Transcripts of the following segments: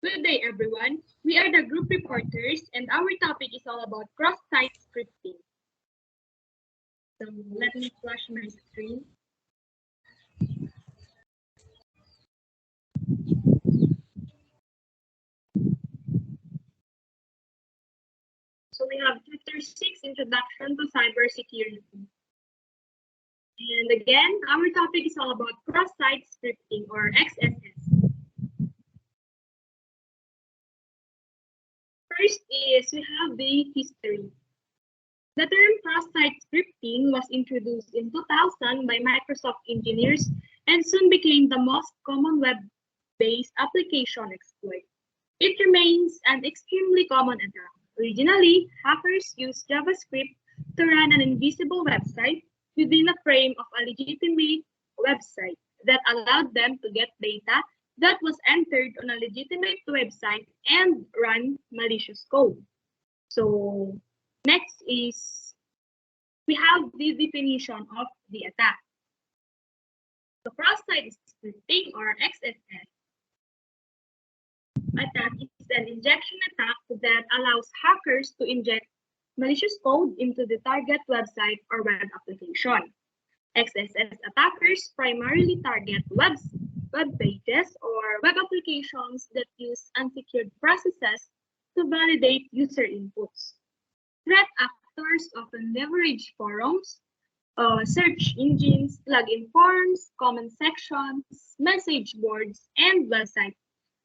Good day, everyone. We are the group reporters, and our topic is all about cross-site scripting. So let me flash my screen. So we have Chapter 6, Introduction to Cybersecurity. And again, our topic is all about cross-site scripting, or XSS. First is we have the history. The term cross-site scripting was introduced in 2000 by Microsoft engineers and soon became the most common web-based application exploit. It remains an extremely common attack. Originally, hackers used JavaScript to run an invisible website within a frame of a legitimate website that allowed them to get data that was entered on a legitimate website and run malicious code. So next is we have the definition of the attack. The cross-site scripting, or XSS, attack is an injection attack that allows hackers to inject malicious code into the target website or web application. XSS attackers primarily target web pages or web applications that use unsecured processes to validate user inputs. Threat actors often leverage forums, search engines, login forms, comment sections, message boards, and websites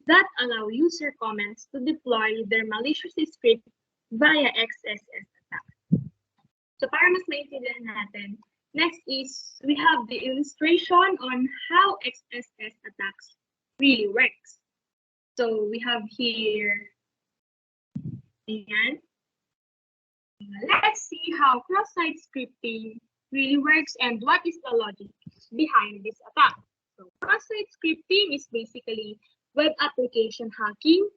that allow user comments to deploy their malicious script via XSS attack. So para mas maintindihan natin, next is we have the illustration on how XSS attacks really works. So we have here, ayan. Let's see how cross-site scripting really works and what is the logic behind this attack. So cross-site scripting is basically web application hacking.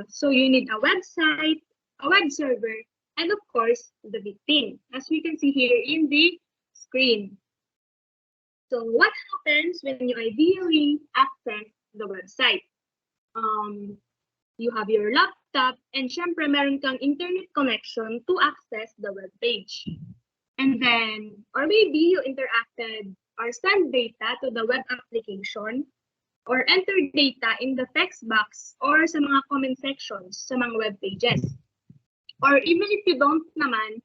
So you need a website, a web server, and of course, the victim, as we can see here in the screen. So what happens when you ideally access the website? You have your laptop, and syempre meron kang internet connection to access the web page. And then, or maybe you interacted or send data to the web application or enter data in the text box or sa mga comment sections sa mga web pages. Or even if you don't naman,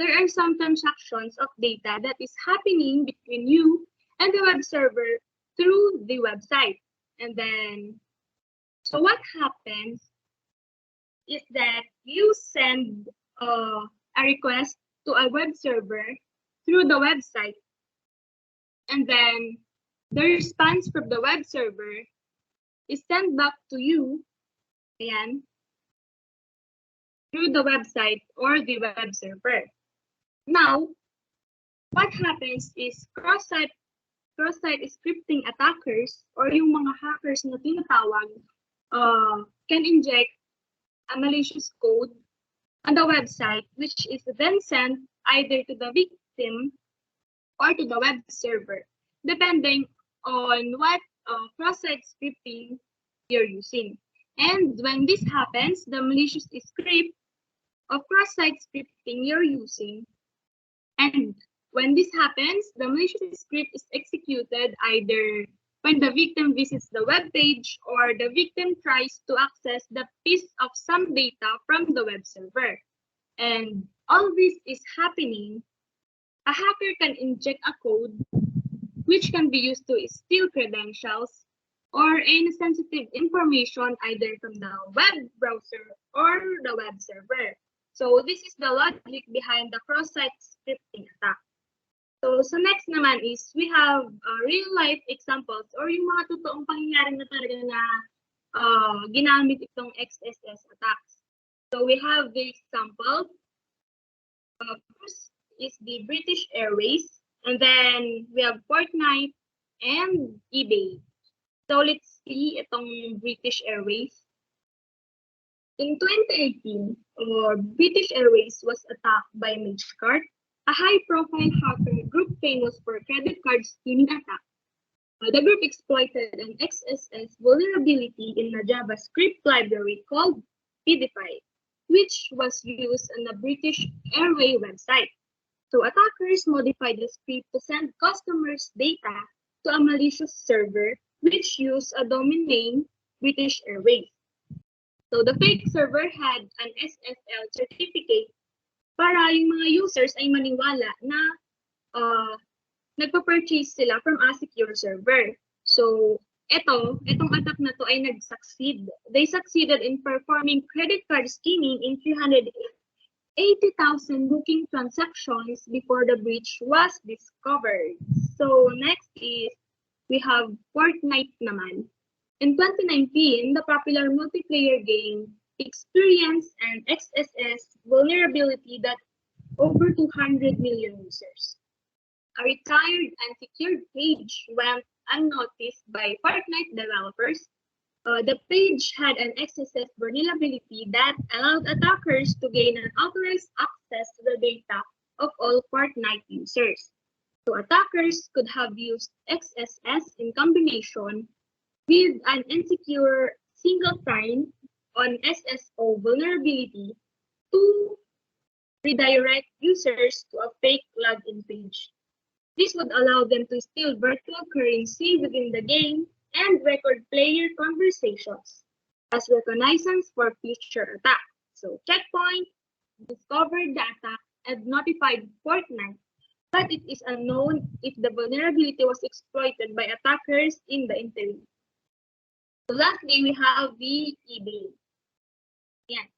there are some transactions of data that is happening between you and the web server through the website. And then, so what happens is that you send a request to a web server through the website, and then the response from the web server is sent back to you, ayan, through the website or the web server. Now, what happens is cross-site scripting attackers or yung mga hackers na tinatawag can inject a malicious code on the website, which is then sent either to the victim or to the web server, depending on what cross-site scripting you're using. And when this happens, the malicious script of cross-site scripting you're using, and when this happens, the malicious script is executed either when the victim visits the web page or the victim tries to access the piece of some data from the web server. And all this is happening, a hacker can inject a code which can be used to steal credentials or any sensitive information either from the web browser or the web server. So this is the logic behind the cross-site scripting attack. So next naman is we have real-life examples or yung mga totoong pangyayari na talaga na ginamit itong XSS attacks. So we have the example. First is the British Airways, and then we have Fortnite and eBay. So let's see itong British Airways. In 2018, British Airways was attacked by Magecart, a high-profile hacker group famous for credit card skimming attack. The group exploited an XSS vulnerability in a JavaScript library called PDFi, which was used on a British Airways website. So attackers modified the script to send customers' data to a malicious server which used a domain name British Airways. So the fake server had an SSL certificate para yung mga users ay maniwala na nagpa-purchase sila from a secure server. So itong attack na to ay nag-succeed. They succeeded in performing credit card skimming in 380,000 booking transactions before the breach was discovered. So next is we have Fortnite naman. In 2019, the popular multiplayer game experienced an XSS vulnerability that over 200 million users. A retired and secured page went unnoticed by Fortnite developers. The page had an XSS vulnerability that allowed attackers to gain unauthorized access to the data of all Fortnite users. So attackers could have used XSS in combination with an insecure single sign on SSO vulnerability to redirect users to a fake login page. This would allow them to steal virtual currency within the game and record player conversations as reconnaissance for future attacks. So Checkpoint discovered the attack and notified Fortnite, but it is unknown if the vulnerability was exploited by attackers in the interim. So lastly, we have the eBay. Yeah.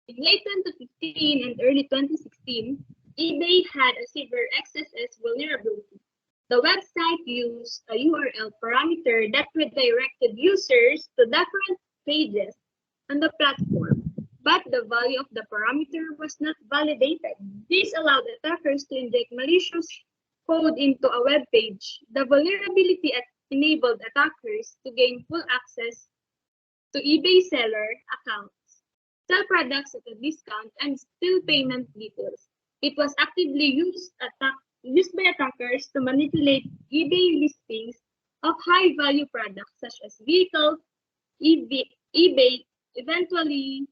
In late 2015 and early 2016, eBay had a severe XSS vulnerability. The website used a URL parameter that redirected users to different pages on the platform, but the value of the parameter was not validated. This allowed attackers to inject malicious code into a web page. The vulnerability enabled attackers to gain full access to eBay seller accounts, sell products at a discount, and steal payment details. It was actively used by attackers to manipulate eBay listings of high-value products such as vehicles. eBay eventually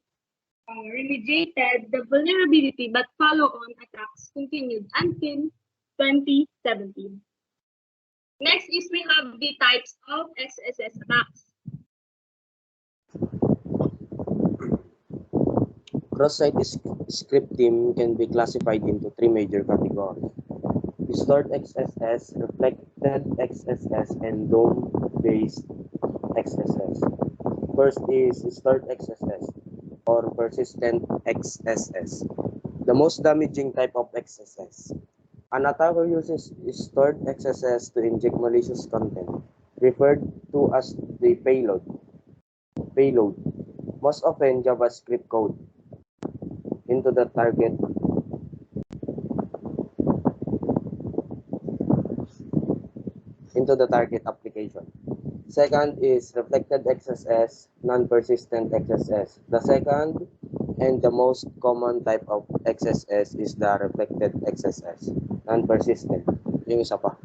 remediated the vulnerability, but follow-on attacks continued until 2017. Next is we have the types of XSS attacks. Cross-site scripting can be classified into three major categories: stored XSS, reflected XSS, and DOM-based XSS. First is stored XSS, or persistent XSS, the most damaging type of XSS. An attacker uses stored XSS to inject malicious content, referred to as the payload, most often JavaScript code, into the target application. Second is reflected XSS, non-persistent XSS. The second and the most common type of XSS is the reflected XSS, non-persistent. Yung isa pa.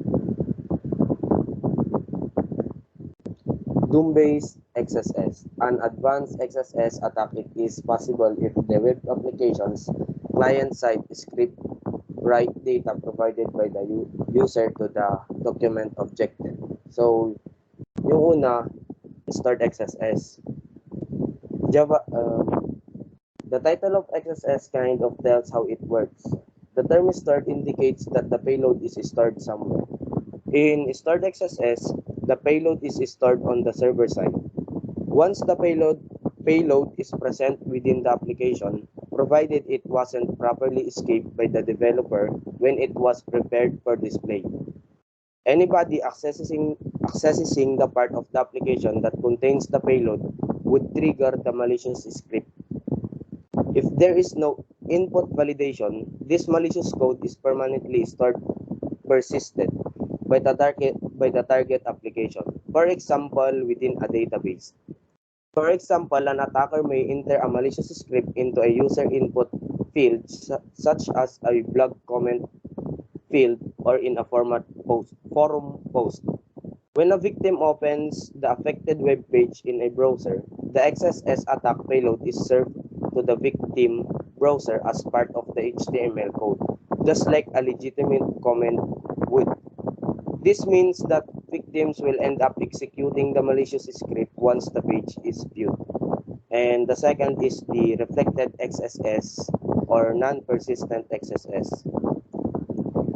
DOM-based XSS. An advanced XSS attack is possible if the web application's client-side script write data provided by the user to the document objective. So, yung una, stored XSS. The title of XSS kind of tells how it works. The term stored indicates that the payload is stored somewhere. In stored XSS, the payload is stored on the server side. Once the payload is present within the application, provided it wasn't properly escaped by the developer when it was prepared for display. Anybody accessing the part of the application that contains the payload would trigger the malicious script. If there is no input validation, this malicious code is permanently persisted by the target application, for example, within a database. For example, an attacker may enter a malicious script into a user input field, such as a blog comment field or in a forum post. When a victim opens the affected web page in a browser, the XSS attack payload is served to the victim browser as part of the HTML code, just like a legitimate command would. This means that victims will end up executing the malicious script once the page is viewed. And the second is the reflected XSS or non-persistent XSS.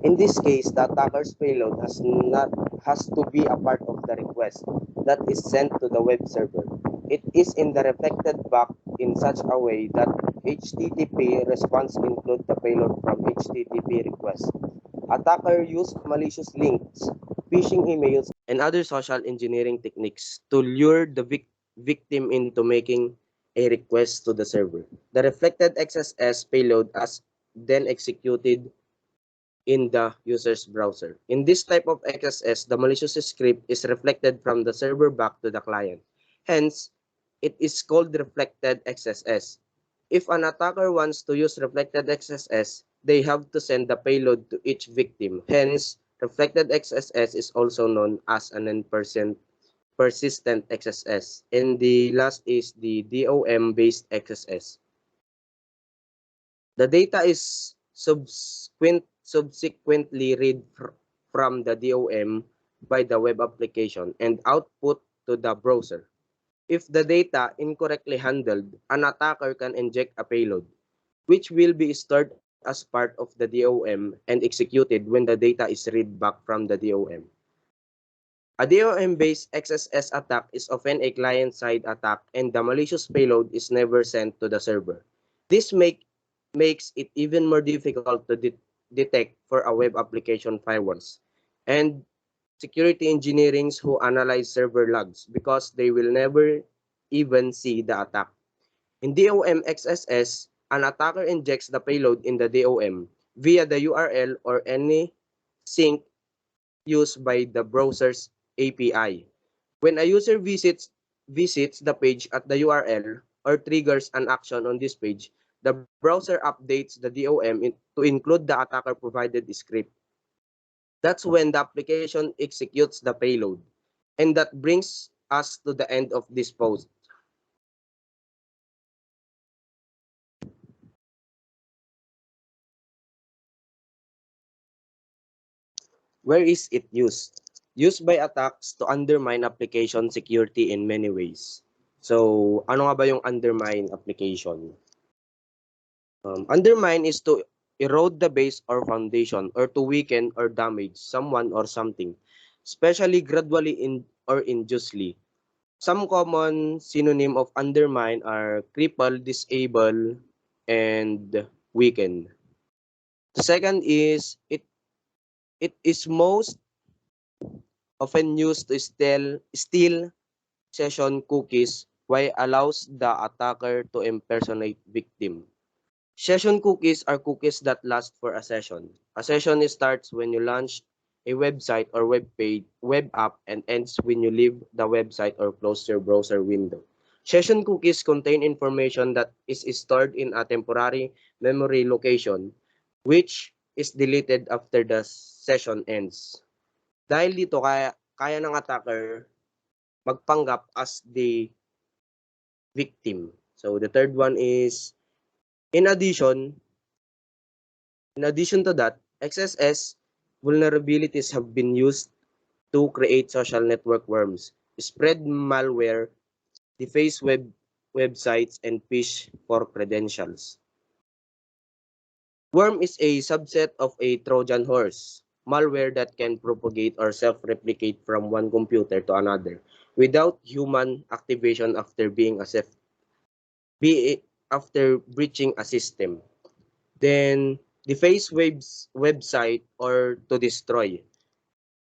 In this case, the attacker's payload has to be a part of the request that is sent to the web server. It is in the reflected back in such a way that HTTP response include the payload from HTTP request. Attacker use malicious links, phishing emails, and other social engineering techniques to lure the victim into making a request to the server. The reflected XSS payload is then executed in the user's browser. In this type of XSS, the malicious script is reflected from the server back to the client. Hence, it is called reflected XSS. If an attacker wants to use reflected XSS, they have to send the payload to each victim. Hence, reflected XSS is also known as an n% persistent XSS. And the last is the DOM-based XSS. The data is subsequently read from the DOM by the web application and output to the browser. If the data incorrectly handled, an attacker can inject a payload, which will be stored as part of the DOM and executed when the data is read back from the DOM. A DOM-based XSS attack is often a client-side attack and the malicious payload is never sent to the server. This makes it even more difficult to detect for a web application firewalls and security engineers who analyze server logs because they will never even see the attack. In DOM XSS, an attacker injects the payload in the DOM via the URL or any sink used by the browser's API. When a user visits the page at the URL or triggers an action on this page, the browser updates the DOM to include the attacker provided script. That's when the application executes the payload. And that brings us to the end of this post. Where is it used? Used by attacks to undermine application security in many ways. So, ano nga ba yung undermine application? Undermine is to erode the base or foundation or to weaken or damage someone or something, especially gradually or injustly. Some common synonym of undermine are cripple, disable, and weaken. The second is it is most often used to steal session cookies while allows the attacker to impersonate victim. Session cookies are cookies that last for a session. A session starts when you launch a website or web page, web app, and ends when you leave the website or close your browser window. Session cookies contain information that is stored in a temporary memory location, which is deleted after the session ends. Dahil dito, kaya ng attacker magpanggap as the victim. So the third one is, in addition, In addition to that, XSS vulnerabilities have been used to create social network worms, spread malware, deface websites, and phish for credentials. Worm is a subset of a Trojan horse, malware that can propagate or self-replicate from one computer to another without human activation after breaching a system. Then deface website or to destroy,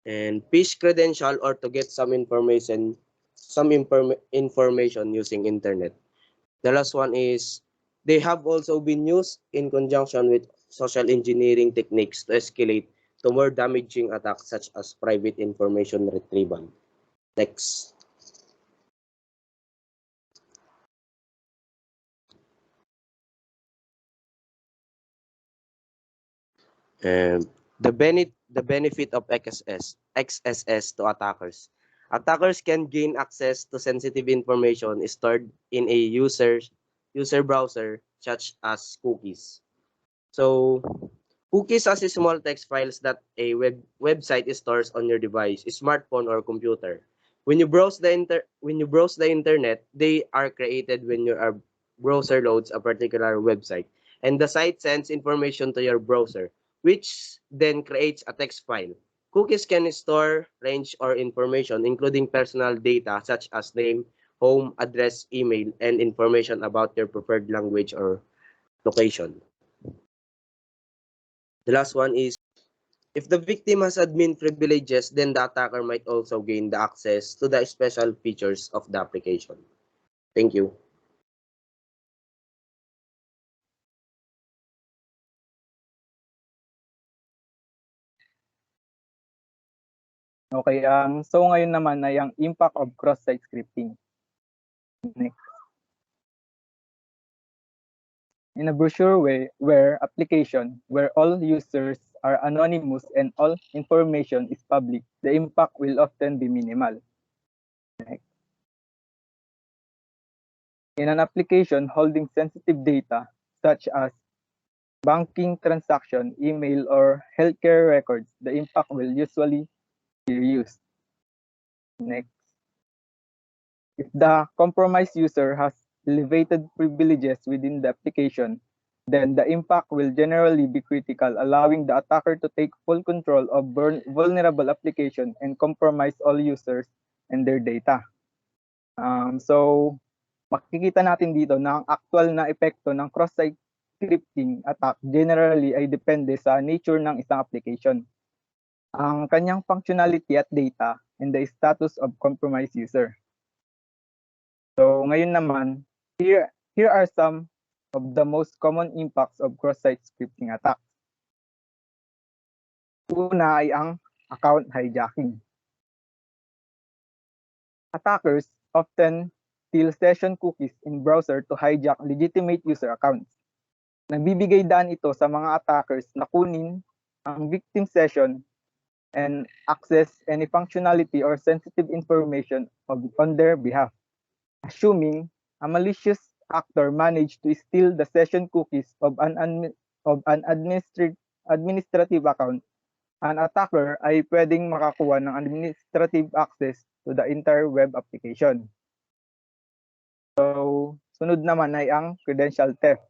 and phish credential or to get some information using internet. The last one is they have also been used in conjunction with social engineering techniques to escalate to more damaging attacks such as private information retrieval. Next. Um, the benefit of XSS to attackers. Attackers can gain access to sensitive information stored in a user browser, such as cookies. So, cookies as small text files that a website stores on your device, smartphone, or computer. When you browse the internet, they are created when your browser loads a particular website, and the site sends information to your browser, which then creates a text file. Cookies can store range or information, including personal data such as name, home, address, email, and information about your preferred language or location. The last one is, if the victim has admin privileges, then the attacker might also gain the access to the special features of the application. Thank you. Okay, so ngayon naman ay ang impact of cross-site scripting. Next. In a brochure where application, where all users are anonymous and all information is public, the impact will often be minimal. Next. In an application holding sensitive data, such as banking transaction, email, or healthcare records, the impact will usually be reduced. Next. If the compromised user has elevated privileges within the application, then the impact will generally be critical, allowing the attacker to take full control of vulnerable application and compromise all users and their data. So, makikita natin dito na ang actual na epekto ng cross-site scripting attack generally ay depende sa nature ng isang application, ang kanyang functionality at data, and the status of compromised user. So ngayon naman, here are some of the most common impacts of cross-site scripting attacks. Una ay ang account hijacking. Attackers often steal session cookies in browser to hijack legitimate user accounts. Nagbibigay daan ito sa mga attackers na kunin ang victim session and access any functionality or sensitive information on their behalf. Assuming a malicious actor managed to steal the session cookies of an administrative account, an attacker ay pwedeng makakuha ng administrative access to the entire web application. So, sunod naman ay ang credential theft.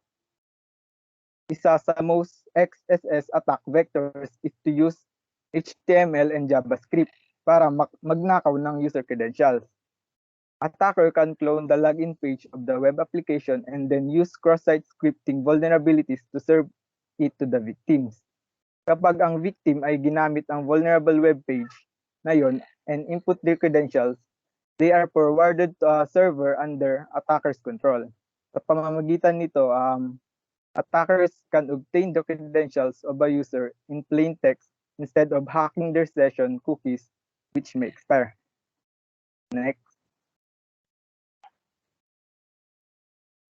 Isa sa most XSS attack vectors is to use HTML and JavaScript para magnakaw ng user credentials. Attacker can clone the login page of the web application and then use cross-site scripting vulnerabilities to serve it to the victims. Kapag ang victim ay ginamit ang vulnerable web page na yon and input their credentials, they are forwarded to a server under attacker's control. Sa pamamagitan nito, attackers can obtain the credentials of a user in plain text instead of hacking their session cookies, which may expire. Next.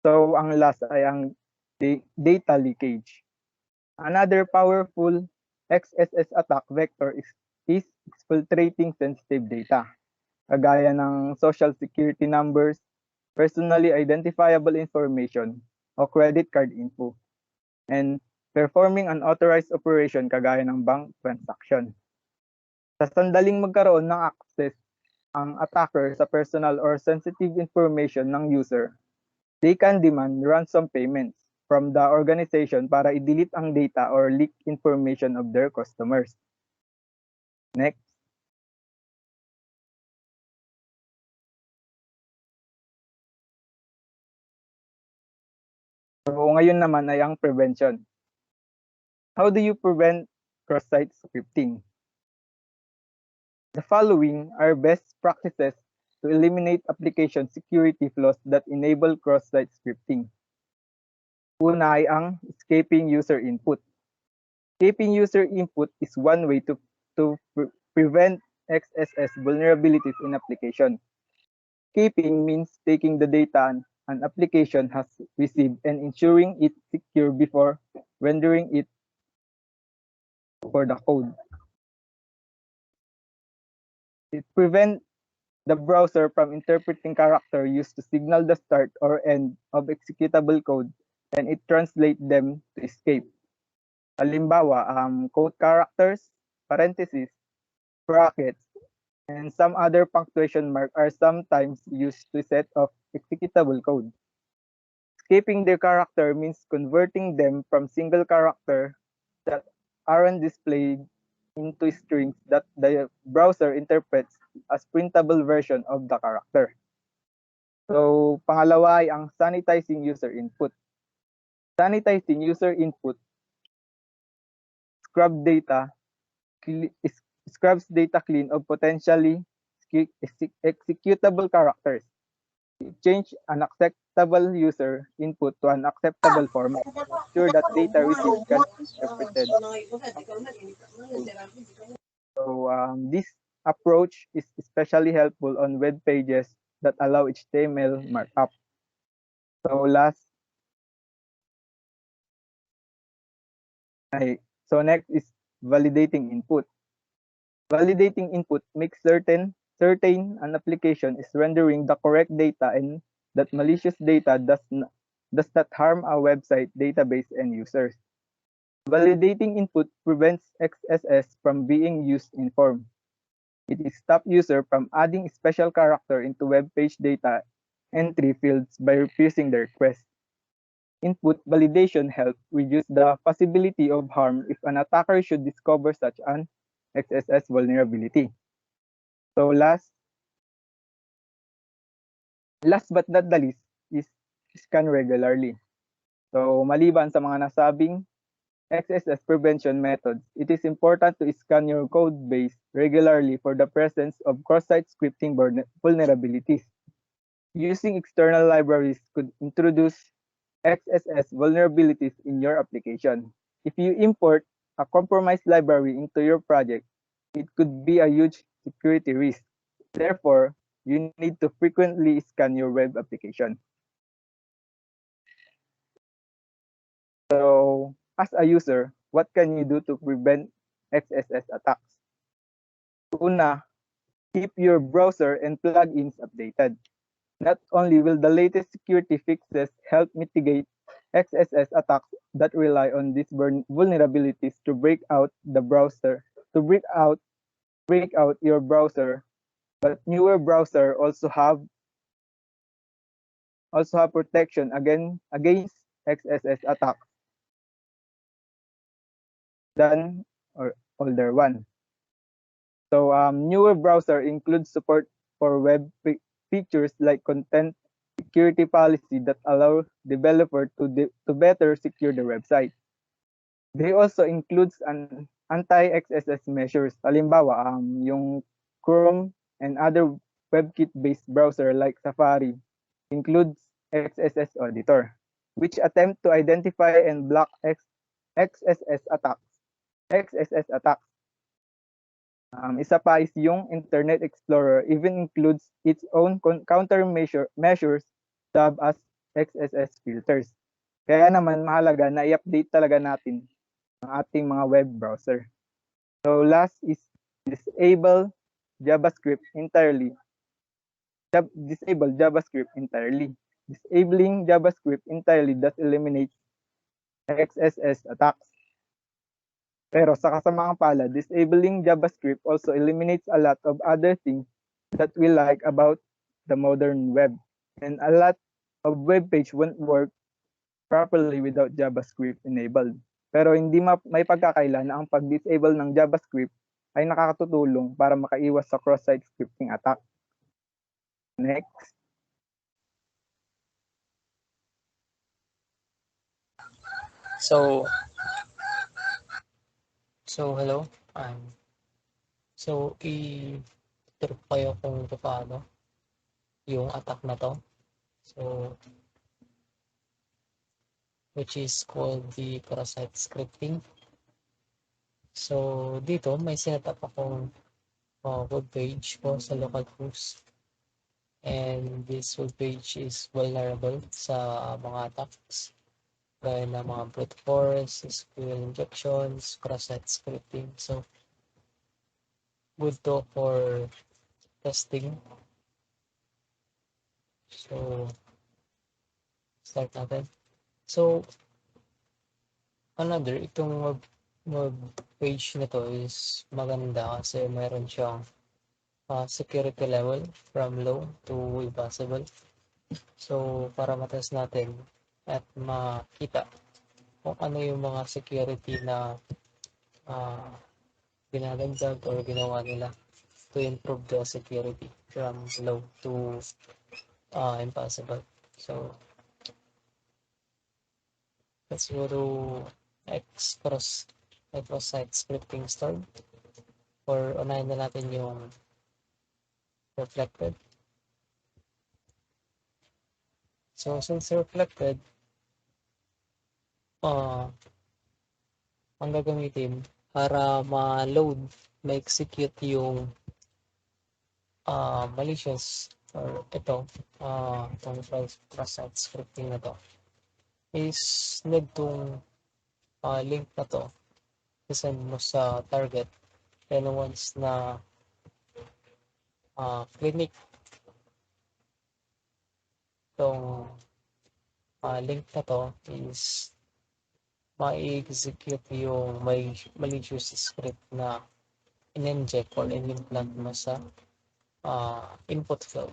So, ang last ay ang data leakage. Another powerful XSS attack vector is exfiltrating sensitive data, kagaya ng social security numbers, personally identifiable information, o credit card info, and performing unauthorized operation kagaya ng bank transaction. Sa sandaling magkaroon ng access ang attacker sa personal or sensitive information ng user, they can demand ransom payments from the organization para i-delete ang data or leak information of their customers. Next. So ngayon naman ay ang prevention. How do you prevent cross-site scripting? The following are best practices to eliminate application security flaws that enable cross-site scripting. Una ay ang escaping user input. Escaping user input is one way to prevent XSS vulnerabilities in application. Escaping means taking the data an application has received and ensuring it's secure before rendering it for the code. It prevents the browser from interpreting character used to signal the start or end of executable code, and it translates them to escape. Halimbawa, quote characters, parentheses, brackets, and some other punctuation mark are sometimes used to set off executable code. Escaping their character means converting them from single character that aren't displayed into strings that the browser interprets as printable version of the character. So, pangalawa ay ang sanitizing user input. Sanitizing user input scrubs data clean of potentially executable characters. It change an acceptable user input to an acceptable format to ensure that data received can be interpreted. So this approach is especially helpful on web pages that allow HTML markup. So next is validating input. Validating input makes certain an application is rendering the correct data and that malicious data does not harm a website, database, and users. Validating input prevents XSS from being used in form. It stops user from adding special character into web page data entry fields by refusing the request. Input validation helps reduce the possibility of harm if an attacker should discover such an XSS vulnerability. So last but not the least is scan regularly. So maliban sa mga nasabing XSS prevention methods, it is important to scan your code base regularly for the presence of cross-site scripting vulnerabilities. Using external libraries could introduce XSS vulnerabilities in your application. If you import a compromised library into your project, it could be a huge security risk. Therefore, you need to frequently scan your web application. So, as a user, what can you do to prevent XSS attacks? Una, keep your browser and plugins updated. Not only will the latest security fixes help mitigate XSS attacks that rely on these vulnerabilities to break out your browser, but newer browser also have protection against XSS attacks than older one. So newer browser includes support for web features like content security policy that allow developer to better secure the website. They also includes an anti-XSS measures. Halimbawa, yung Chrome and other WebKit-based browser like Safari includes XSS auditor, which attempt to identify and block XSS attacks. Isa pa is yung Internet Explorer even includes its own countermeasures sub as XSS filters. Kaya naman mahalaga na i-update talaga natin ang ating mga web browser. So last is disable JavaScript entirely. Disabling JavaScript entirely does eliminate XSS attacks. Pero sa kasamaang palad, disabling JavaScript also eliminates a lot of other things that we like about the modern web. And a lot of web page won't work properly without JavaScript enabled. Pero hindi may pagkakaila na ang pag-disable ng JavaScript ay nakakatutulong para makaiwas sa cross-site scripting attack. Next. So hello. I-trip kayo kung paano yung attack na to. So, which is called the cross-site scripting. So, dito may setup akong web page ko sa localhost. And this web page is vulnerable sa mga attacks. Gaya ng mga brute force, SQL injections, cross-site scripting. So, good to for testing So, start natin. So, itong web page na to is maganda kasi meron siyang security level from low to impossible. So, para matest natin at makita kung ano yung mga security na ginagandag or ginawa nila to improve the security from low to impossible. So, let's go to cross-site scripting start, or unahin na natin yung reflected. So, since reflected, ang gagamitin para ma-load, ma-execute yung malicious or itong cross-site scripting na to is need tong link na to isend mo sa target, and once na clinic tong link na to is ma-execute yung malicious script na in-inject or in-implant mo sa input field.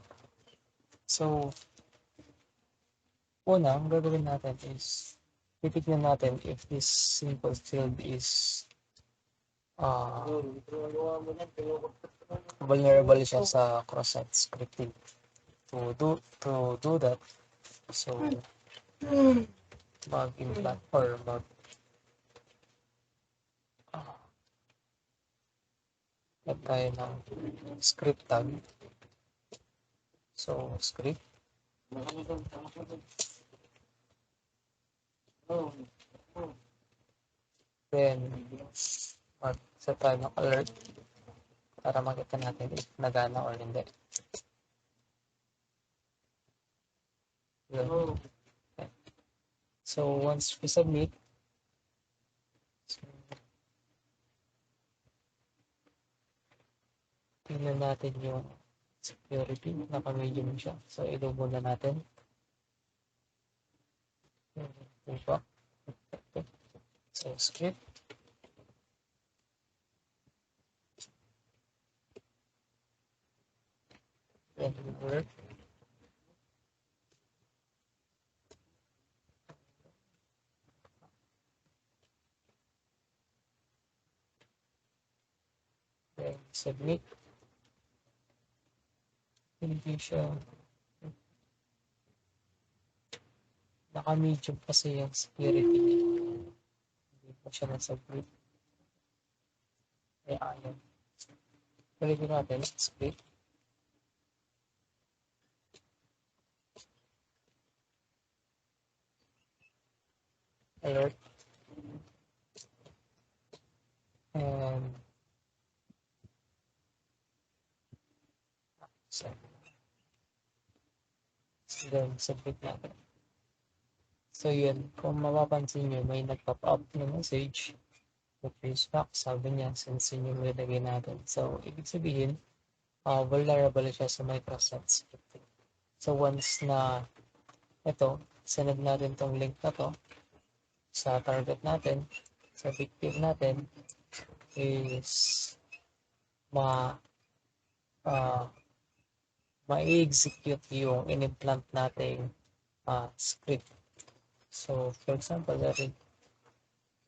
So, una, ang gagawin natin is titignan natin if this simple field is vulnerable siya sa cross-site scripting. To do that, so mag-implant or mag tayo ng script tag. So, script. Then, mag-set tayo ng alert para makita natin if nagana or hindi. Yun. Okay. So, once we submit, tingnan natin yung security, naka-medium siya. So, i-do muna natin. Diba? So, script. Then, work. Then, submit. Hindi siya naka-medium kasi yung security niya. Hindi pa siya na-submit. Kaya ayaw. Pwede natin, script. Alert. And then, submit natin. So, yun. Kung mapapansin nyo, may nag-pop up na message. Please back, sabi niya, since yun yung nilagay natin. So, ibig sabihin, vulnerable siya sa Microsoft scripting. So, once na ito, sinad natin tong link na to sa target natin, sa victim natin, is ma-execute yung in-implant nating script. So, for example,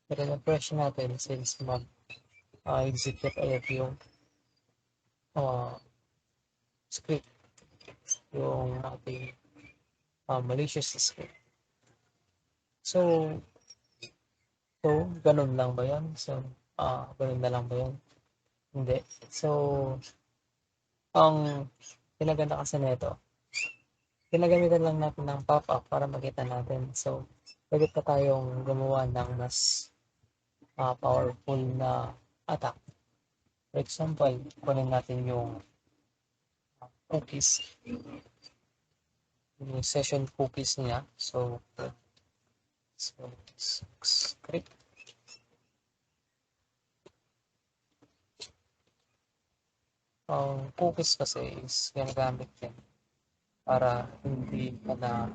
refresh natin since mag-execute ulit yung script, yung ating malicious script. So, ganun lang ba yan? So, ganun na lang ba yan? Hindi. So, ang pinaganda kasi nito, pinagamitan lang natin ng pop-up para makita natin. So, pwede pa tayong gumawa ng mas powerful na attack. For example, kunin natin yung cookies, yung session cookies niya. So script. Cookies kasi is ginagamit din para hindi ka na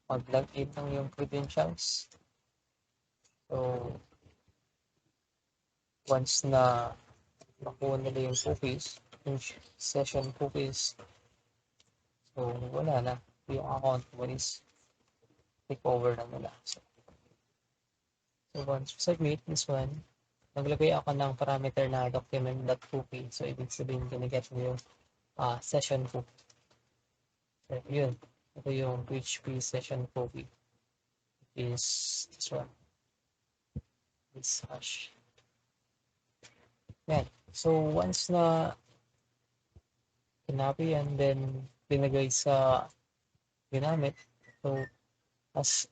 mag-login ng iyong credentials. So, once na nakuha nila yung cookies, yung session cookies, so wala na. Yung account mo is take over na nila. So once you submit this one, naglagay ako ng parameter na document.cookie. So, ibig sabihin, ginaget mo yung session cookie. So, yun. Ito yung PHP session cookie. Is this one. This hash. Yan. So, once na kinapi yan, then binagay sa ginamit. So, as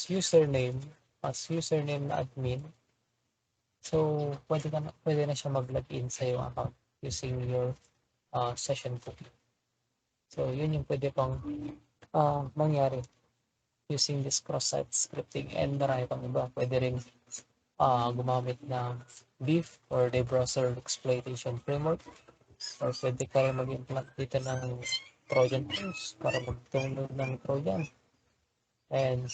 username na admin, so pwede na siya mag-login sa iyong account using your session cookie. So, yun yung pwede pang mangyari using this cross-site scripting, and marami pang iba. Pwede rin gumamit ng BEEF or the browser exploitation framework, or pwede ka rin mag-implement dito ng Trojan tools para mag-download ng Trojan. And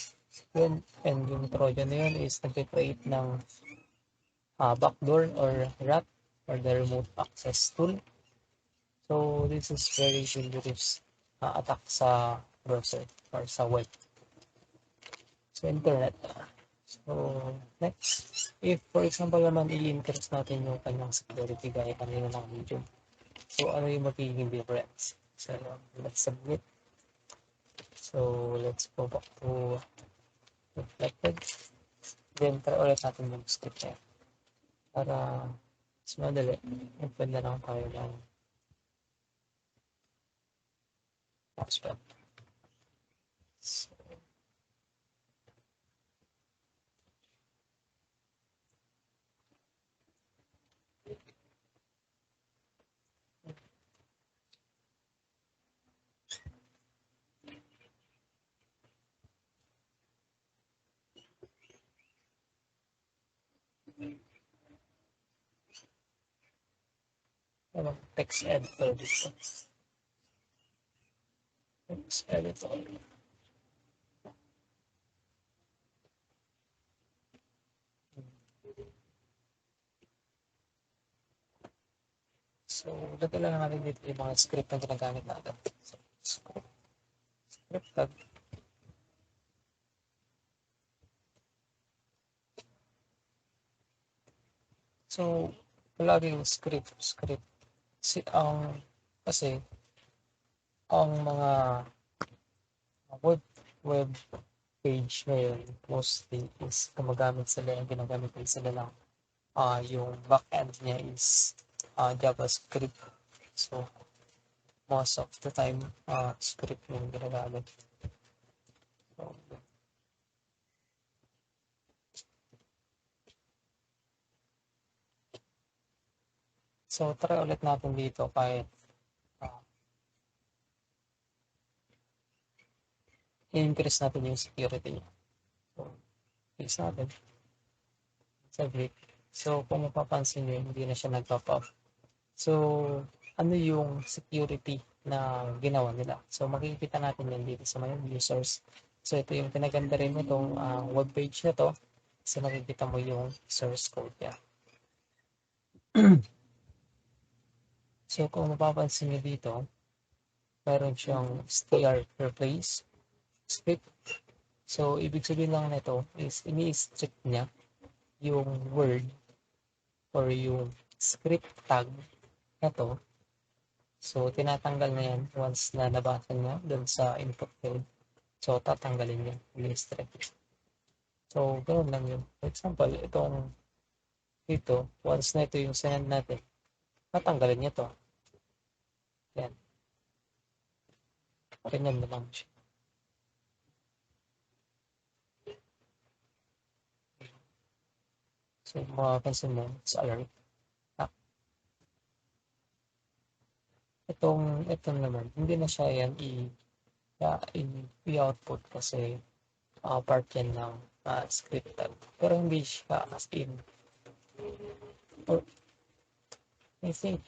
yung Trojan na yun is nag-create ng backdoor or RAT, or the remote access tool. So, this is very dangerous attack sa browser or sa web. So, internet. So, next. If, for example naman, i-increase natin yung kanyang security gaya kanina ng video. So, ano yung magiging difference? So, let's submit. So, let's go back to reflected. Then, try ulit natin yung script niya. Para mas madali, open na lang tayo ng hotspot. So, text editor dito. Text editor. So, lagyan lang natin dito yung mga script na ginagamit natin. So, script tag. So, palaging script. Kasi, ang mga web page ngayon, mostly is ginagamit sila lang yung backend niya is JavaScript. So, most of the time, script yung ginagamit. So, try ulit natin dito kahit i-increase natin yung security niya. So, fix natin. Saglit. So, kung mapapansin nyo, hindi na siya nagpop-up. So, ano yung security na ginawa nila? So, makikita natin yan dito sa mga users. So, ito yung pinaganda rin itong web page na to. Kasi makikita mo yung source code niya. So, kung mapapansin nyo dito, meron siyang str replace script. So, ibig sabihin lang nito is ini-strict niya yung word or yung script tag na to. So, tinatanggal na yan once na nabasa niya dun sa input field. So, tatanggalin niya yung strict. So, ganoon lang yun. For example, itong dito, once na ito yung send natin, tatanggalin niya to. Yan. Ganyan na lang siya. So, mapapansin mo, sa alert. Ito naman, hindi na siya yan i-output kasi part yan ng script tag. Pero hindi siya as in. Or, I think,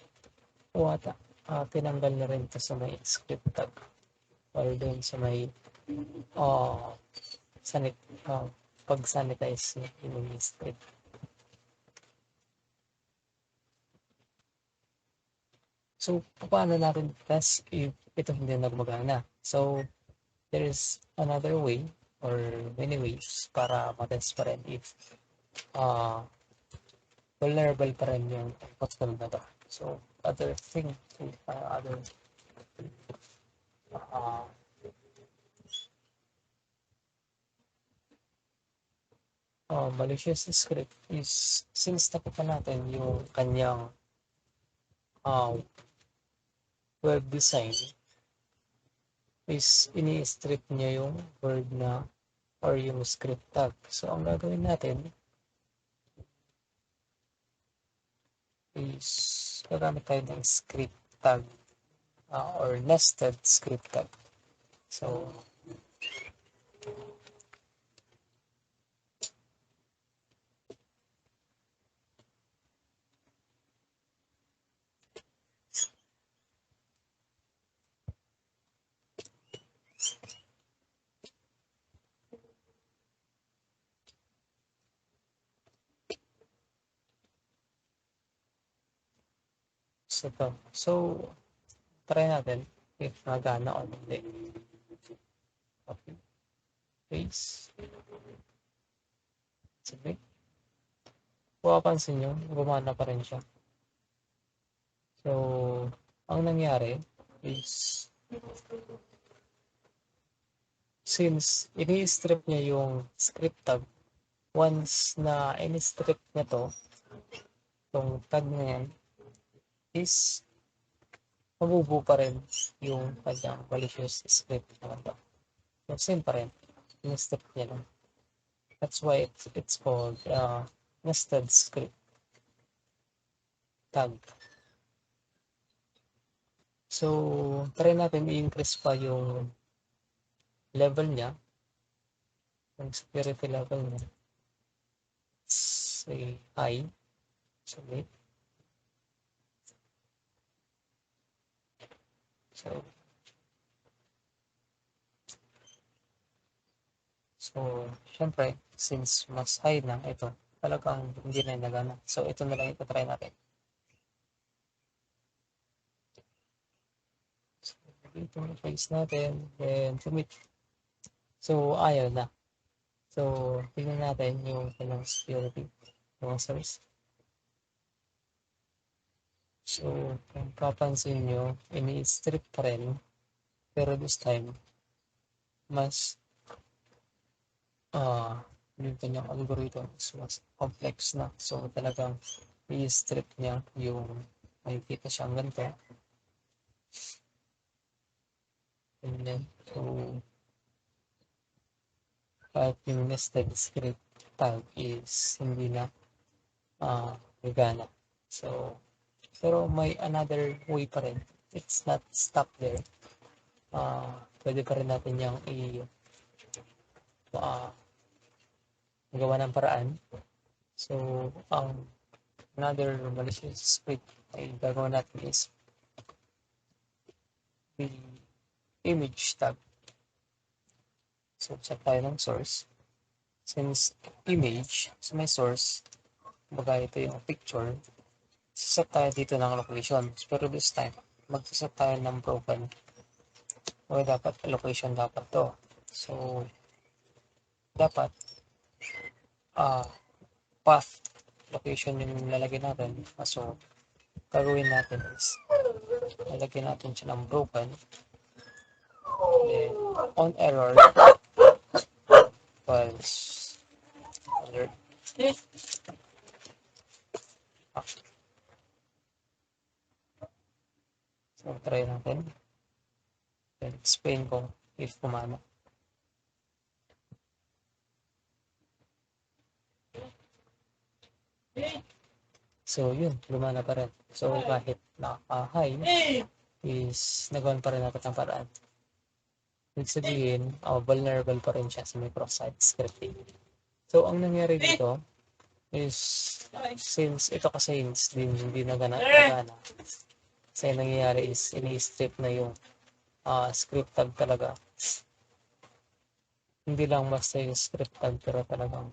wata. tinanggal na rin ito sa may script tag or dun sa may pag-sanitize yung script. So, paano natin test if ito hindi nagmagana? So, there is another way or many ways para matest pa rin if vulnerable pa rin yung password na to. So, other malicious script is since nakita natin yung kanyang web design is ini-strip niya yung word na or yung script tag. So, ang gagawin natin is gagamit tayo ng script tag or nested script tag. So, So, try natin if nagana o hindi. Okay. Paste. Sige. Kung mapansin nyo, gumana pa rin siya. So, ang nangyari is since ini-strip niya yung script tag, once na ini-strip niya itong tag na yan, is mabubuo pa rin yung kanyang malicious script naman to. So, same pa rin. In-strip niya lang. That's why it's called nested script tag. So, try natin i-increase pa yung level niya, yung security level niya. Say high. Submit. So, syempre, since mas high na ito, talagang hindi na nagana. So, ito na lang ito try natin. So, ito na face natin, then submit. So, ayaw na. So, tingnan natin yung kanyang security, yung service. So, kung papansin nyo, ini-strip pa rin, pero this time, mas yung kanyang algorithm is mas complex na. So, talagang i-strip niya yung makikita siyang ganito. And then, so, kahit yung nested script tag is hindi na gagana. So, pero may another way pa rin. It's not stop there. Pwede pa rin natin yung gawa ng paraan. So, ang another malicious script ay gagawin natin is the image tag. So, check tayo ng source. Since image, so may source, baga ito yung picture, set tayo dito ng location. Pero this time, mag-set tayo ng broken. O dapat location dapat to. So, dapat path location yung lalagyan natin. So, gagawin natin is lalagyan natin siya ng broken. Then, on error, was alert. So, try natin. Then, explain ko if kumana. So, yun, lumana pa rin. So, kahit naka-high, is nagawan pa rin natin ang paraan. Ibig sabihin, vulnerable pa rin siya sa may cross-site scripting. So, ang nangyari dito is, since ito kasi hindi nagana, Kasi nangyayari is ini-strip na yung script tag talaga. Hindi lang basta yung script tag, pero talagang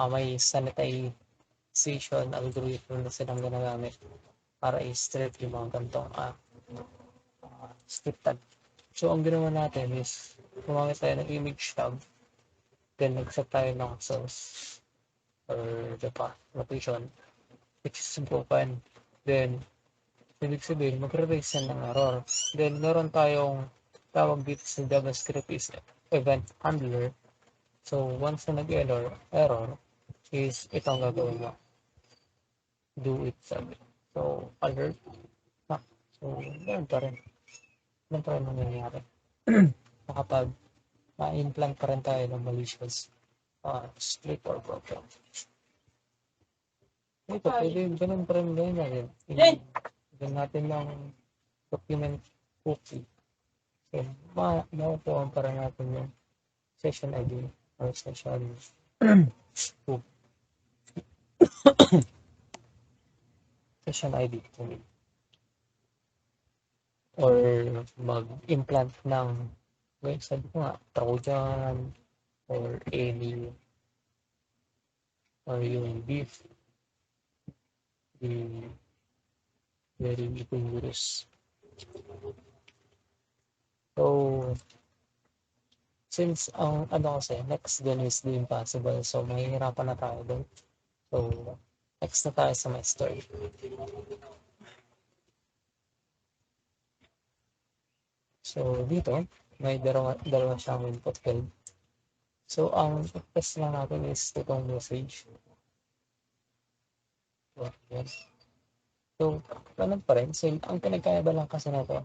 may sanitization algorithm na silang ginagamit para i-strip yung mga gantong script tag. So, ang ginawa natin is gumamit tayo ng image tag, then nag-set tayo ng source or the path location, which is broken. Then, ibig sabihin, magre-raise yan ng error. Then, meron tayong tawag dito sa JavaScript is event handler. So, once na error is itong gagawin mo. Do it, sabi. So, alert. So, ganun pa rin. Ganun pa rin nangyayari. Kapag ma-implant pa rin tayo ng malicious script or program. Ito, pwede ganun pa rin ganyan. Ganyan natin ng document cookie. So, makukuha pa rin natin yung session ID or session session ID or mag-implant ng sabi ko nga, Trojan or any or yung beef very dangerous. So, since ang kasi, next dun is the impossible. So, mahihirapan na tayo dun. So, next na tayo sa my story. So, dito, may dalawa siyang input field. So, ang test lang natin is itong message. So, ganun pa rin. So, ang pinagkaiba lang kasi na ito,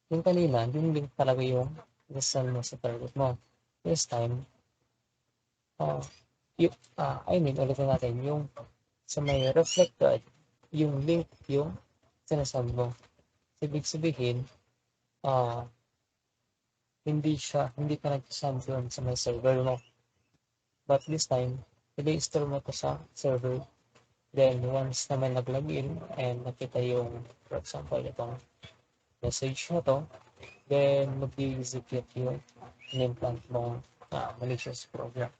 yung kanina, yung link talaga yung send mo sa target mo. This time, ulitin natin, yung sa may reflected, yung link yung sinasend mo. Ibig sabihin, hindi ka nag-send yun sa may server mo. But this time, i-install mo to sa server. Then, once na may nag-login and nakita yung, for example, itong message na to, then mag-execute yung in-implant mong malicious program.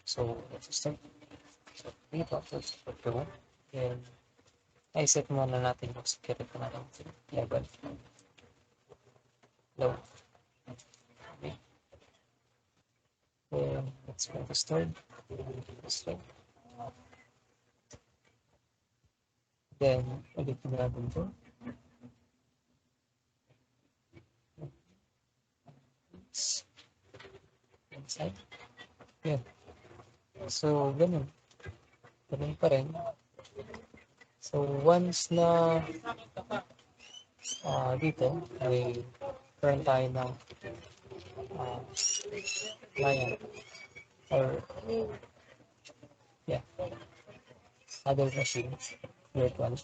So, let's start. So, dito, let's start ko. Then, i-set muna natin yung security na lang level. Low. Okay. Then, let's go to start. Then, ulit na natin ito. Inside. Yan. So, ganun. Ganun pa rin. So, once na dito, may turn tayo ng client or other machine, virtual.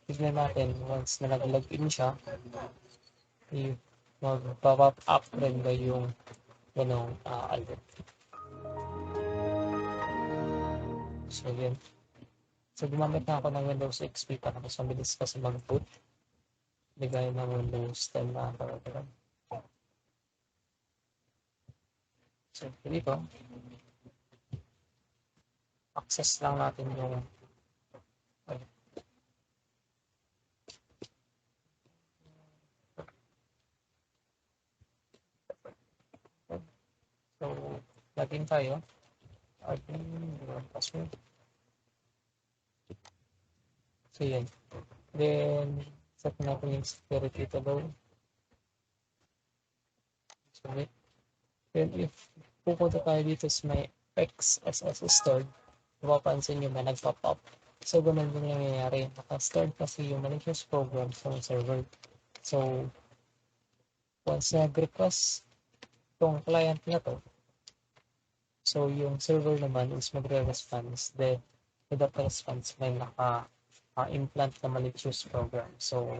Tignan natin, once na nag-login siya, mag-pop up rin ba yung alert. So, yun. So, gumamit na ako ng Windows XP para mas mabilis kasi mag-boot. Ligay ng Windows 10 na program. So, dito, access lang natin yung so, login tayo. Password. So, yan. Then, set natin yung security to low. So, then, if pupunta tayo dito sa may XSS stored, mapapansin nyo may nag-pop up. So, ganun din yung nangyayari. Naka-stored kasi yung malicious program sa server. So, once nag-request itong client na to, so yung server naman is magre-response. Then, with that response, may naka-implant na malicious program. So,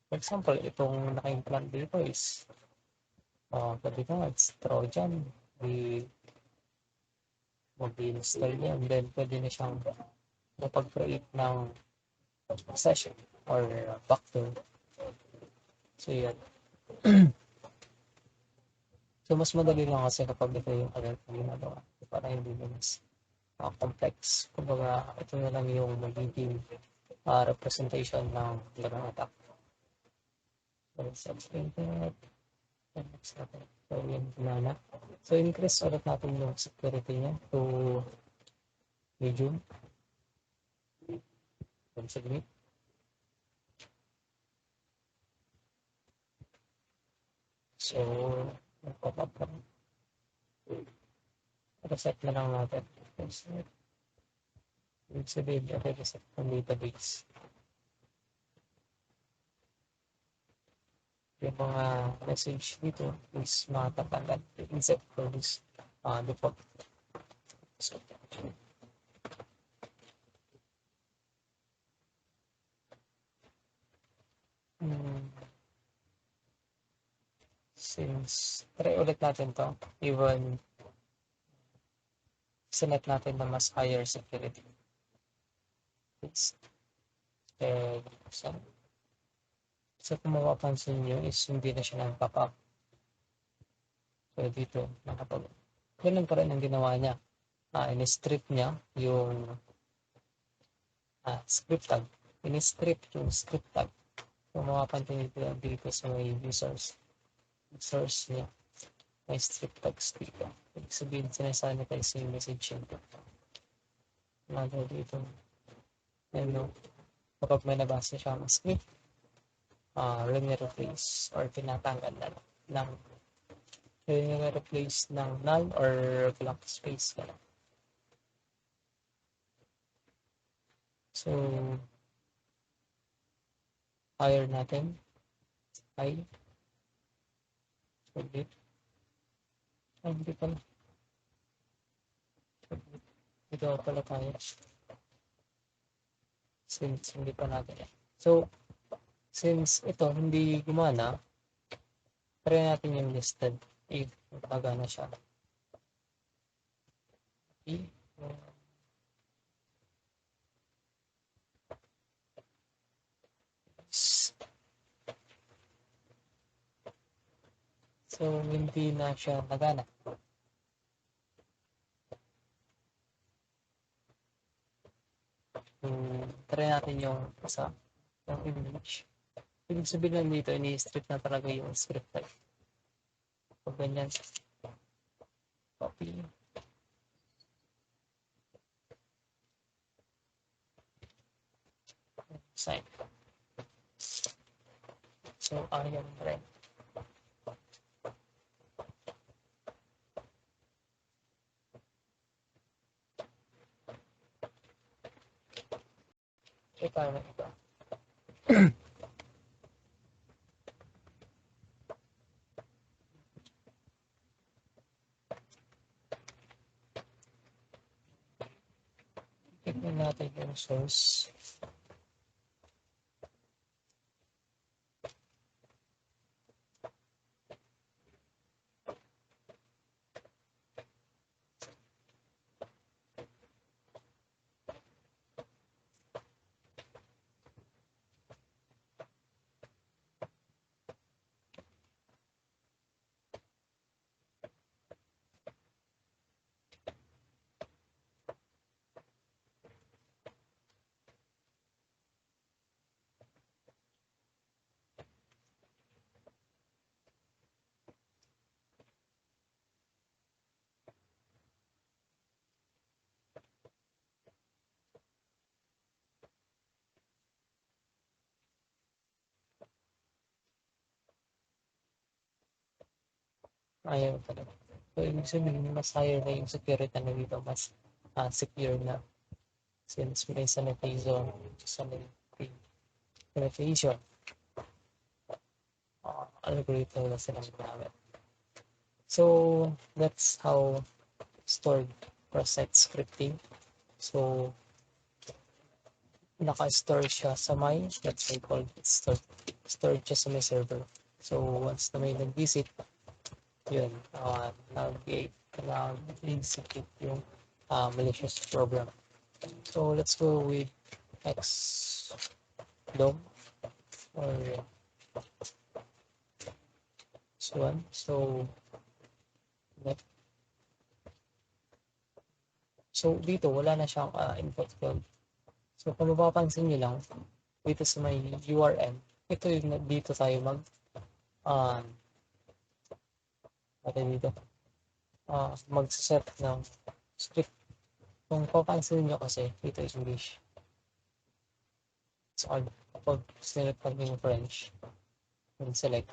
for example, itong naka-implant dito is pwede ka it's Trojan. Mag-install yan. Then, pwede na siyang mapag-create ng session or backdoor. So, yun. So, mas madali lang kasi kapag ito yung ginagawa. Para hindi mas complex. Kumbaga, ito na lang yung magiging representation ng ganang attack. So, let's explain that. Next natin. So, yun na. So, increase ulit natin yung security niya to medium. Then, submit. So, pop up lang. Reset na lang natin. Reset. Ibig sabihin, reset ng database. Yung mga message dito is matatanggal except for this default. So, since try ulit natin to, even select natin na mas higher security. So kung mapapansin nyo is hindi na siya nag-pop up. So dito, ganun pa rin ang ginawa niya. In-strip niya yung script tag. In-strip yung script tag. Kung mapapansin nyo dito sa may users niya. May strip tags dito. Ibig sabihin, sinasanitize yung message nito. Nado dito. Yan no. Kapag may nabasa siya ng script, replace or tinatanggal na lang. Replace ng null or blank space na lang. So, hire natin. Submit. Hindi pala. Ito pala tayo. Since hindi pa natin. So, since ito hindi gumana, try natin yung listed if magagana siya. Okay. So, hindi na siya nagana. Try natin yung image. Ibig sabihin lang dito, ini-strip na talaga yung script type. Pag ganyan, copy. Sign. So, ayan rin. Check tayo na ito. Tignan natin yung source. Ayaw talaga. So, ibig sabihin, mas higher na yung security na dito, mas secure na. Since may sanitation, algorithm na silang ginamit. So, that's how stored cross-site scripting. So, naka-store siya sa my, that's why called it stored siya sa my server. So, once na may nag-visit, yun, nag-execute yung malicious program. So let's go with X DOM or this one. So dito wala na siyang input field. So kung mapapansin niyo lang dito sa may URL, ito yung dito tayo dito mag-set ng script. Kung papansin niyo kasi dito is English. So kapag select natin yung French, select,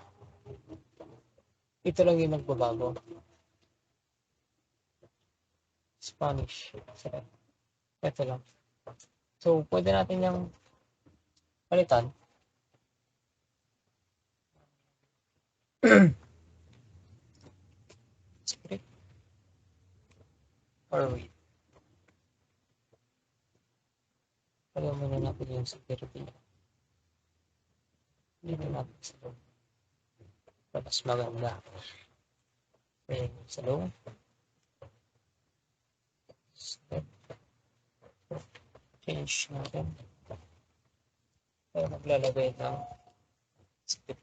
ito lang yung nagbabago. Spanish, select, ito lang. So pwede natin yung palitan. Script or wait. Palitan muna natin yung security. Hindi na natin sa loob. Mas maganda. Okay, sa loob. Change natin. Kaya maglalagay ng script.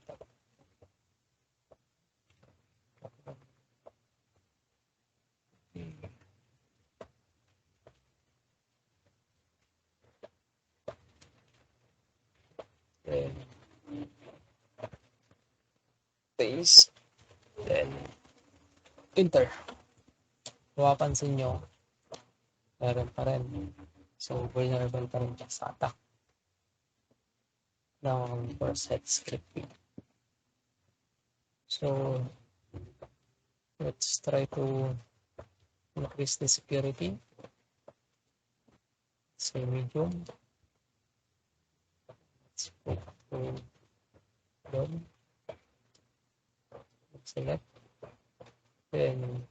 Then paste, then enter. Mapapansin nyo, meron pa rin. So, vulnerable pa rin sa attack ng cross-site scripting. So, let's try to increase the security. Say medium. Let's put to done. Select. Then,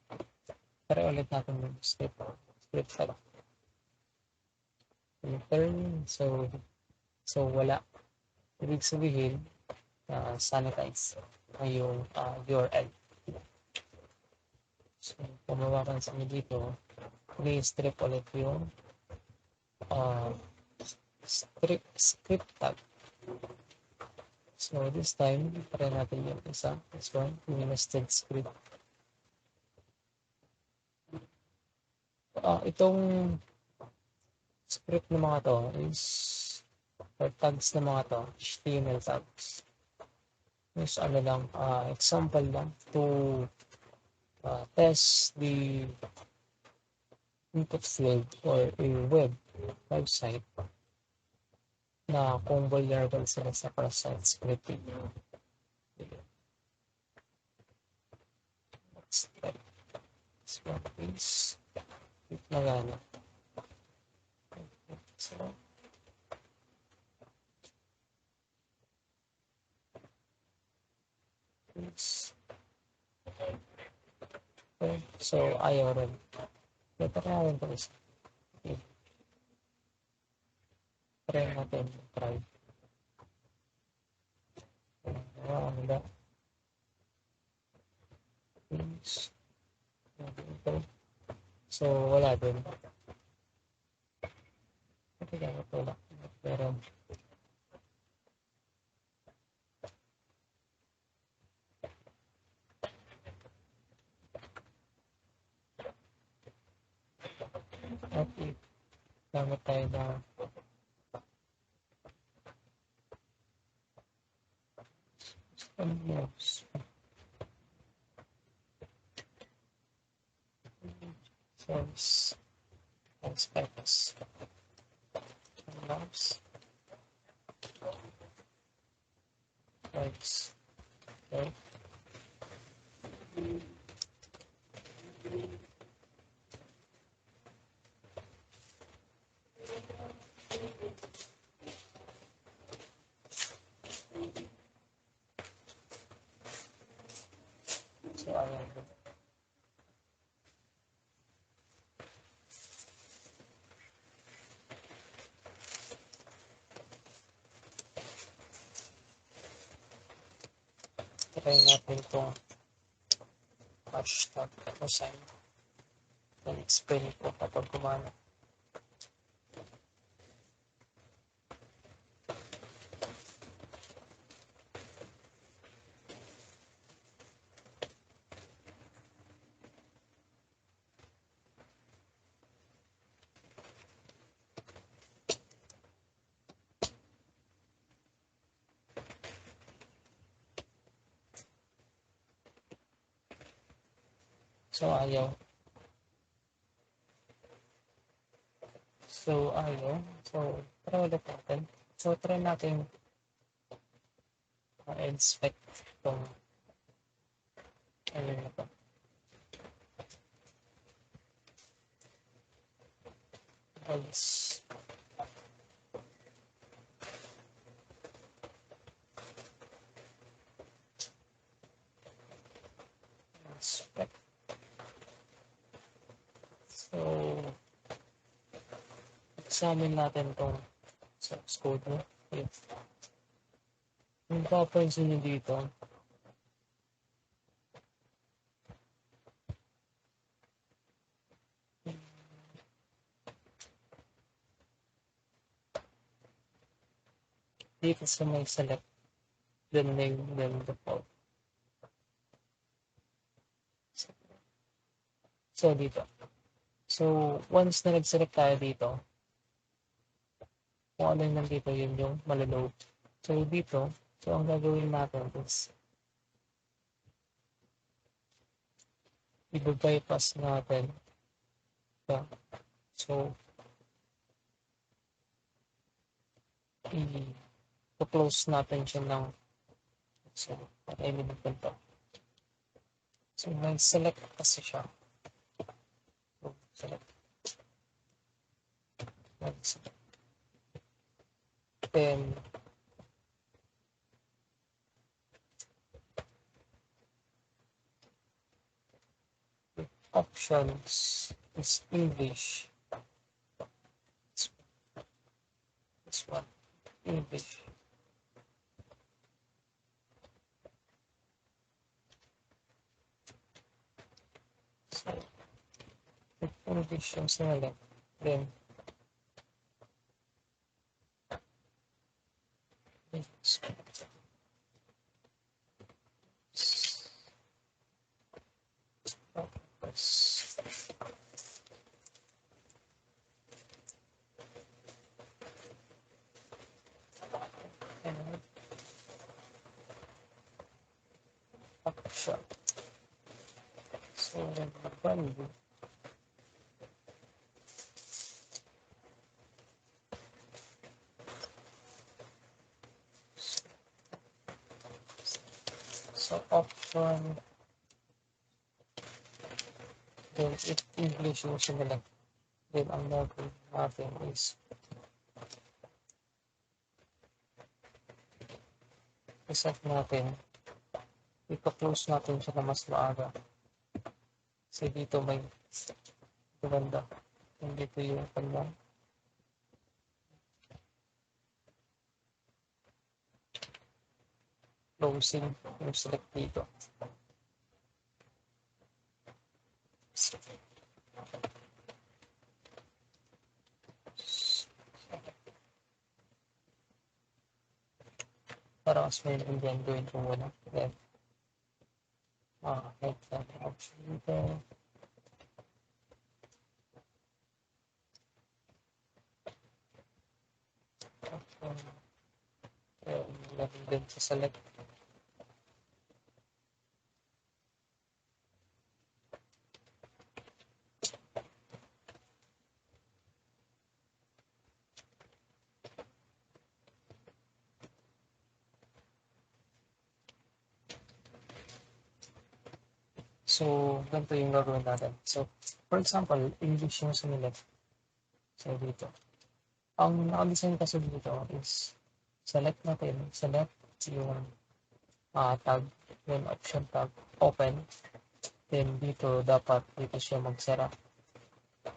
try ulit natin yung script file. Enter. So wala. Ibig sabihin, sanitize yung URL. So, kung mapapansin nyo dito, i-strip ulit yung script tag. So, this time, try natin yung isa. This one, yung nested script. Itong script ng mga to is, or tags ng mga to, HTML tags. Is ano lang, example lang to test the input field or a website na kung vulnerable sila sa cross-site scripting. Let's try this one, please. Magana. So, please. Okay, so ayaw rin. Ito na rin ito isa. Okay. Try natin. Try. Wala. Please. Okay. So, wala din. Ito lang. Wala. Pero, okay. Gamit tayo na mouse. Source. Specs. Mouse. Specs. Okay. So, ayan. Try natin itong hashtag o sign. Then explain ko kapag gumana. So, ayaw. So, ayaw. So, try ulit natin. So, try natin inspect itong ano na to. Let's inspect. So, examine natin itong source code mo. Yung papansin nyo dito, dito sa may select the name then the default. So, dito. So, once na nag-select tayo dito, kung ano yung nandito, yun yung malaload. So, dito, so ang gagawin natin is i-bypass natin ito. So, i-close natin siya ng so, eliminate ito. So, nag-select kasi siya. So, select. Nag-select. Then, options is English. This one, English. So, if English yung sinalect, then option. So, value. So, option. Then, if English yung sinalect, then ang gagawin natin is iset natin, ipa-close natin siya na mas maaga. Kasi dito may ganda. Dito yung kanyang closing yung select dito. Para mas may nandiyan gawin ko muna. Then, head option dito. Then, sa select. So, ganito yung gagawin natin. So, for example, English yung sinilect. So, dito. Ang nakadesign kasi dito is select natin, select yung tag, yung option tag, open. Then, dito, dapat dito siya magsara.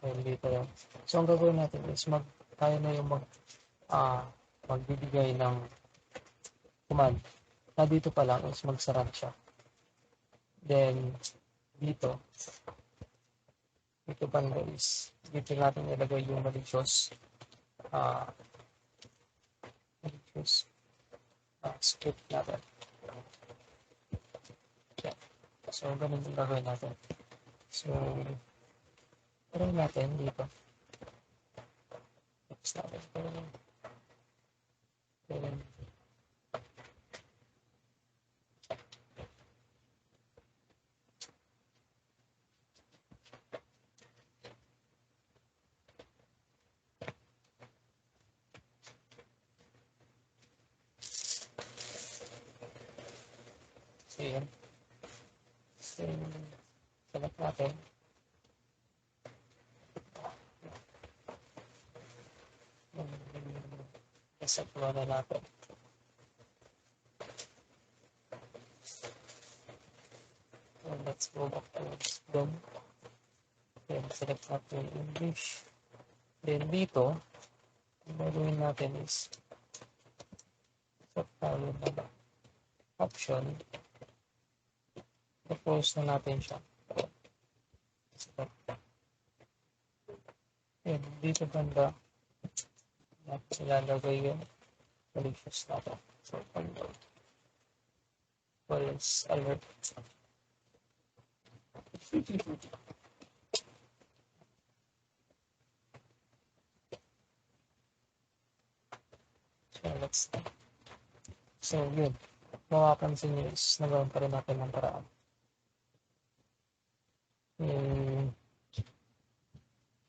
Then, dito yun. So, ang gagawin natin is tayo na yung magbibigay ng command. Na dito pa lang is magsara siya. Then, dito banda is dito natin ilagay yung malicious script natin. Okay. So, ganun yung gagawin natin. So, try natin dito. Next natin. Then, So, select natin. Reset muna natin. And let's go back to Chrome. Then select natin English. Then dito, ang gagawin natin is set tayo na option. Propose na natin siya. And dito banda, natin ilalagay yung malicious natin. So, false alert. So, let's start. So, yun. Makapansin nyo is nagawa pa rin natin ng paraan.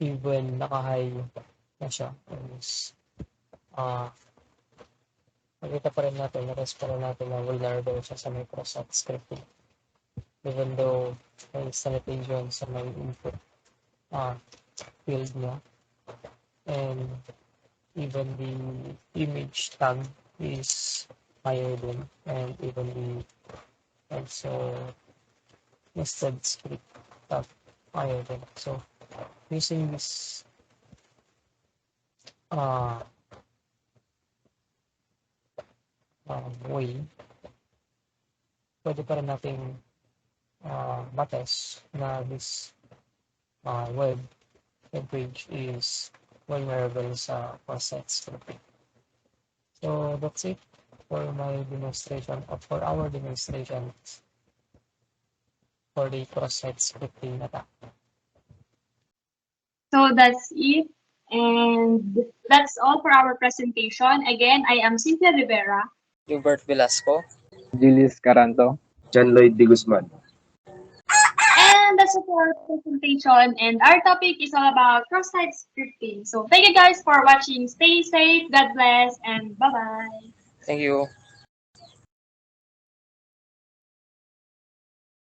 Even naka-high na siya is nakita pa rin natin, na-rest pa rin natin na vulnerable siya sa Microsoft scripting. Even though may sanitation sa may input field niya. And even the image tag is higher din. And even the also nested script tag higher din. So, using this way, pwede pa rin natin matest na this web page is vulnerable sa cross-site scripting. So that's it for my demonstration or for our demonstration for the cross-site scripting attack. So that's it. And that's all for our presentation. Again, I am Cynthia Rivera. Hubert Velasco. Julius Caranto. John Lloyd de Guzman. And that's it for our presentation. And our topic is all about cross-site scripting. So thank you guys for watching. Stay safe, God bless, and bye-bye. Thank you.